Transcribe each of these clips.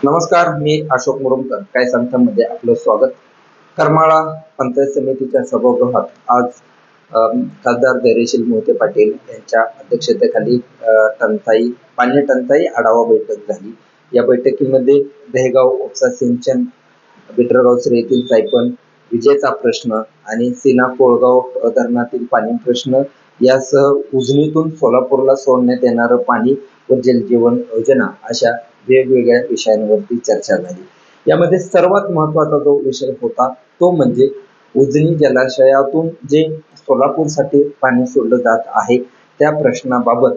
नमस्कार, मी अशोक मुरुमकर. काय सांगतामध्ये आपलं स्वागत. करमाळा पंचायत समितीच्या सभागृहात आज खासदार धैर्यशील मोहिते पाटील यांच्या अध्यक्षतेखाली पाणी टंचाई आढावा बैठक झाली. या बैठकीमध्ये दहेगाव उपसा सिंचन, बिटरगाव येथील सायपन, विजेचा प्रश्न आणि सीना कोळगाव धरणातील पाणी प्रश्न यासह उजनीतून सोलापूरला सोडण्यात येणारं पाणी व जलजीवन योजना अशा वेगवेगळ्या विषयांवरती चर्चा झाली. यामध्ये सर्वात महत्त्वाचा जो विषय होता तो म्हणजे उजनी जलाशयातून जे सोलापूरसाठी पाणी सोडलं जात आहे त्या प्रश्नाबाबत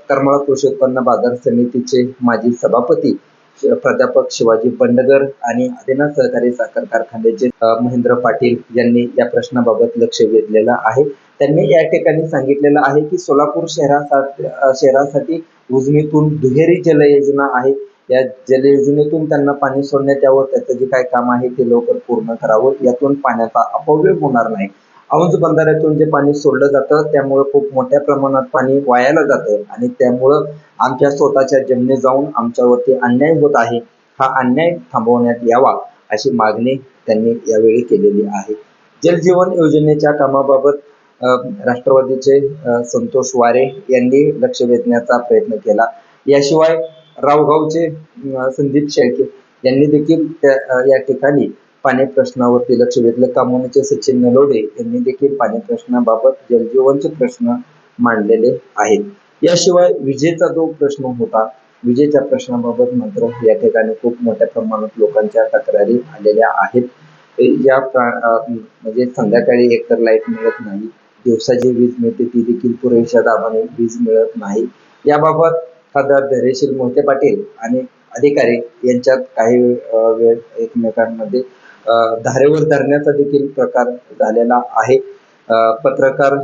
करमाळा कृषी उत्पन्न बाजार समितीचे माजी सभापती प्राध्यापक शिवाजी बंडगर आणि आदिनाथ सहकारी साखर कारखान्याचे महेंद्र पाटील यांनी या प्रश्नाबाबत लक्ष वेधलेलं आहे. त्यांनी या ठिकाणी सांगितलेलं आहे की सोलापूर शहरासाठी उजनीतून दुहेरी जल योजना आहे. या जल योजनेतून त्यांना पाणी सोडण्यात यावं, त्याचं जे काय काम आहे ते लवकर पूर्ण करावं. यातून पाण्याचा अपव्यय होणार नाही. औंध बंधाऱ्यातून जे पाणी सोडलं जातं त्यामुळे खूप मोठ्या प्रमाणात पाणी वायाला जातं आणि त्यामुळं आमच्या स्वतःच्या जमिनी जाऊन आमच्यावरती अन्याय होत आहे. हा अन्याय थांबवण्यात यावा अशी मागणी त्यांनी यावेळी केलेली आहे. जलजीवन योजनेच्या कामाबाबत राष्ट्रवादीचे संतोष वारे यांनी लक्ष वेधण्याचा प्रयत्न केला. याशिवाय रावगावचे संदीप शेळके यांनी देखील या ठिकाणी पाणी प्रश्नावरती लक्ष वेधलं. कामोनीचे सचिन नलोडे यांनी देखील पाणी प्रश्नाबाबत जलजीवनचे प्रश्न मांडलेले आहेत. याशिवाय विजेचा जो प्रश्न होता, विजेच्या प्रश्नाबाबत मात्र या ठिकाणी खूप मोठ्या प्रमाणात लोकांच्या तक्रारी आलेल्या आहेत. या म्हणजे संध्याकाळी एकतर लाईट मिळत नाही, दिवसा जी वीज मिळते ती देखील पुरेशा दाबाने वीज मिळत नाही. याबाबत खासदार धैर्यशील मोहिते पाटील आणि अधिकारी यांच्यात काही वेळ एकमेकांमध्ये धारेवर धरण्याचा देखील प्रकार झालेला आहे. पत्रकार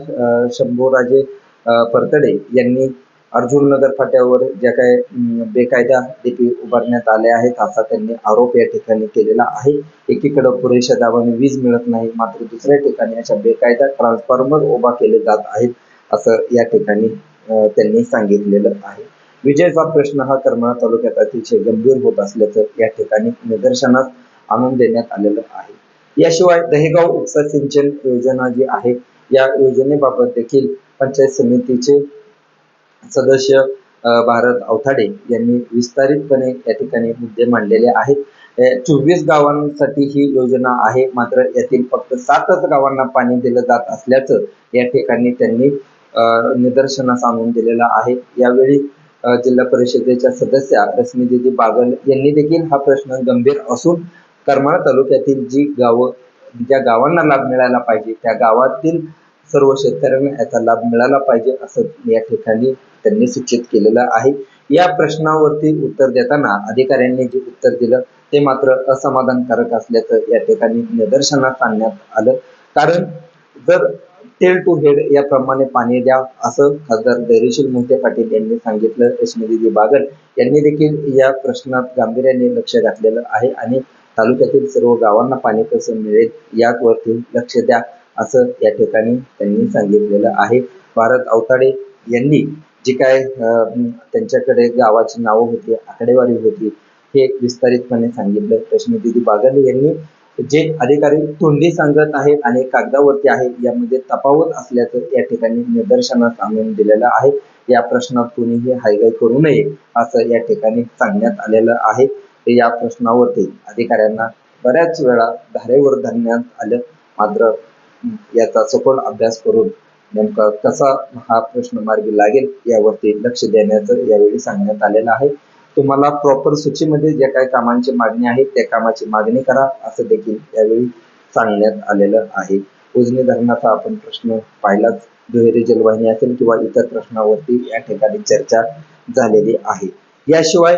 शंभूराजे परतडे यांनी अर्जुन नगर फाट्यावर ज्या काही बेकायदा डीपी उभारण्यात आले आहेत असा त्यांनी आरोप या ठिकाणी केलेला आहे. एकीकडे पुरेशा दाबाने वीज मिळत नाही, मात्र दुसऱ्या ठिकाणी अशा बेकायदा ट्रान्सफॉर्मर उभा केले जात आहेत असं या ठिकाणी त्यांनी सांगितलेलं आहे. विजेचा प्रश्न हा करमाळा तालुक्यात अतिशय गंभीर होत असल्याचं या ठिकाणी निदर्शनास आणून देण्यात आलेलं आहे. याशिवाय दहेगाव उपसा सिंचन योजना जी आहे या योजनेबाबत देखील पंचायत समितीचे सदस्य भारत अवथाडे यांनी विस्तारितपणे या ठिकाणी मुद्दे मांडलेले आहेत. 24 गावांसाठी ही योजना आहे, मात्र यातील फक्त 7च गावांना पाणी दिलं जात असल्याचं या ठिकाणी त्यांनी निदर्शनास आणून दिलेलं आहे. यावेळी जिल्हा परिषदेच्या सदस्या रश्मीदीदी बागल यांनी देखील हा प्रश्न गंभीर असून करमाळा तालुक्यातील ज्या गावांना लाभ मिळाला पाहिजे त्या गावातील सर्व शेतकऱ्यांना याचा लाभ मिळाला पाहिजे असं या ठिकाणी त्यांनी सूचित केलेलं आहे. या प्रश्नावरती उत्तर देताना अधिकाऱ्यांनी जे उत्तर दिलं ते मात्र असमाधानकारक असल्याचं या ठिकाणी निदर्शनास आणण्यात आलं. कारण जर टेल टू हेड याप्रमाणे पाणी द्या असं खासदार धैर्यशील मोहिते पाटील यांनी सांगितलं. रश्मीदीदी बागल यांनी देखील या प्रश्नात गांभीर्याने लक्ष घातलेलं आहे आणि तालुक्यातील सर्व गावांना पाणी कसं मिळेल यावरती लक्ष द्या असं या ठिकाणी त्यांनी सांगितलेलं आहे. भारत अवताडे यांनी जी काय त्यांच्याकडे गावाची नावं होती, आकडेवारी होती, हे विस्तारितपणे सांगितलं. रश्मीदीदी बागल यांनी जे अधिकारी तोंडी सांगत आहेत आणि कागदावरती आहे यामध्ये तफावत असल्याचं या ठिकाणी निदर्शनास आणून दिलेलं आहे. या प्रश्नात कोणीही हायगाय करू नये असं या ठिकाणी सांगण्यात आलेलं आहे. या प्रश्नावरती अधिकाऱ्यांना बऱ्याच वेळा धारेवर धरण्यात आलं, मात्र याचा सखोल अभ्यास करून नेमका कसा हा प्रश्न मार्गी लागेल यावरती लक्ष देण्याचं यावेळी सांगण्यात आलेलं आहे. तुम्हाला प्रॉपर सूचीमध्ये ज्या काही कामांची मागणी आहे त्या कामाची मागणी करा असं देखील यावेळी सांगण्यात आलेलं आहे. उजनी धरणाचा आपण प्रश्न पाहिलाच, दुहेरी जलवाहिनी असेल किंवा इतर प्रश्नावरती या ठिकाणी चर्चा झालेली आहे. याशिवाय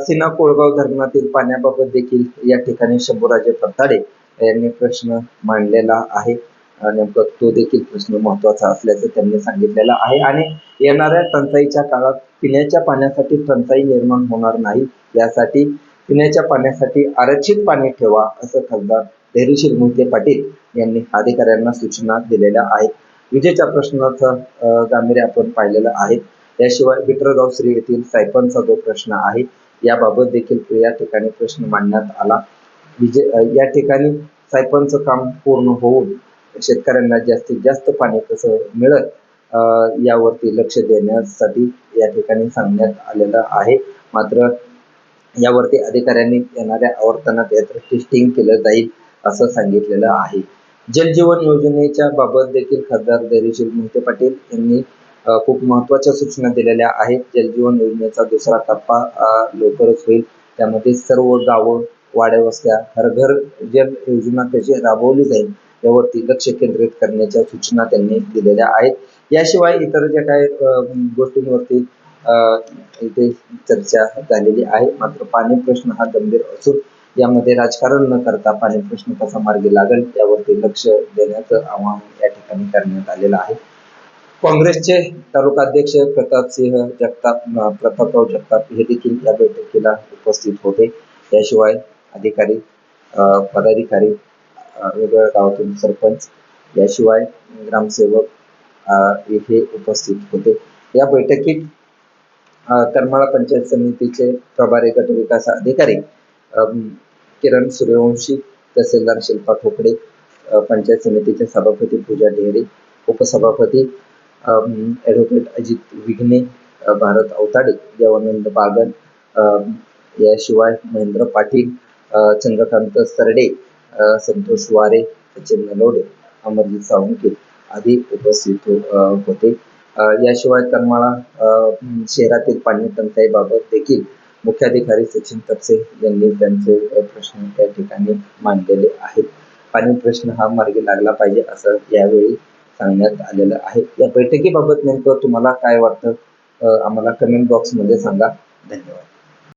सीना कोळगाव धरणातील पाण्याबाबत देखील या ठिकाणी शंभूराजे परताडे यांनी प्रश्न मांडलेला आहे. नेमकं तो देखील प्रश्न महत्वाचा असल्याचं त्यांनी सांगितलेलं आहे आणि येणाऱ्या टंचाईच्या काळात पिण्याच्या पाण्यासाठी टंचाई निर्माण होणार नाही यासाठी पिण्याच्या पाण्यासाठी आरक्षित पाणी ठेवा असं खासदार धैर्यशील मोहिते पाटील यांनी अधिकाऱ्यांना सूचना दिलेल्या आहेत. विजेच्या प्रश्नाचं गांभीर्य आपण पाहिलेलं आहे. त्याशिवाय बिटरगाव येथील सायपनचा जो प्रश्न आहे याबाबत देखील या ठिकाणी प्रश्न मांडण्यात आला. या ठिकाणी सायपनचं काम पूर्ण होऊन शेतकऱ्यांना जास्तीत जास्त पाणी कसं मिळेल यावरती लक्ष देण्यासाठी या ठिकाणी सांगण्यात आलेलं आहे. मात्र यावरती अधिकाऱ्यांनी येणाऱ्या आवर्तनात याचं टेस्टिंग केलं जाईल असं सांगितलेलं आहे. जलजीवन योजनेच्या बाबत देखील खासदार धैर्यशील मोहिते पाटील यांनी खूप महत्त्वाच्या सूचना दिलेल्या आहेत. जलजीवन योजनेचा दुसरा टप्पा लवकरच होईल. त्यामध्ये सर्व गावं, वाड्या-वस्त्या, हर घर जल योजना कशी राबवली जाईल यावरती लक्ष केंद्रित करण्याच्या सूचना त्यांनी दिलेल्या आहेत. याशिवाय इतर ज्या काही गोष्टींवरती इथे चर्चा झालेली आहे. मात्र पाणी प्रश्न हा गंभीर असून यामध्ये राजकारण न करता पाणी प्रश्न कसा मार्गी लागेल यावरती लक्ष देण्याचं आवाहन या ठिकाणी करण्यात आलेलं आहे. काँग्रेसचे तालुकाध्यक्ष प्रतापराव जगताप हे देखील या बैठकीला उपस्थित होते. याशिवाय अधिकारी, पदाधिकारी, वेगवेगळ्या गावातून सरपंच, याशिवाय ग्रामसेवक इथे उपस्थित होते. या बैठकीत करमाळा पंचायत समितीचे प्रभारी गट विकास अधिकारी किरण सूर्यवंशी, तहसीलदार शिल्पा ठोकडे, पंचायत समितीचे सभापती पूजा ढेरे, उपसभापती ॲडव्होकेट अजित विघ्ने, भारत अवताडे, देवानंद बागल, याशिवाय महेंद्र पाटील, चंद्रकांत सरडे, संतोष वारे, सचिन नलवडे, अमरजित सावंके आदी उपस्थित होते. याशिवाय करमाळा शहरातील पाणी टंचाईबाबत देखील मुख्याधिकारी सचिन तपसे यांनी त्यांचे प्रश्न त्या ठिकाणी मांडलेले आहेत. पाणी प्रश्न हा मार्गी लागला पाहिजे असं यावेळी सांगण्यात आलेलं आहे. या बैठकीबाबत नेमकं तुम्हाला काय वाटतं आम्हाला कमेंट बॉक्समध्ये सांगा. धन्यवाद.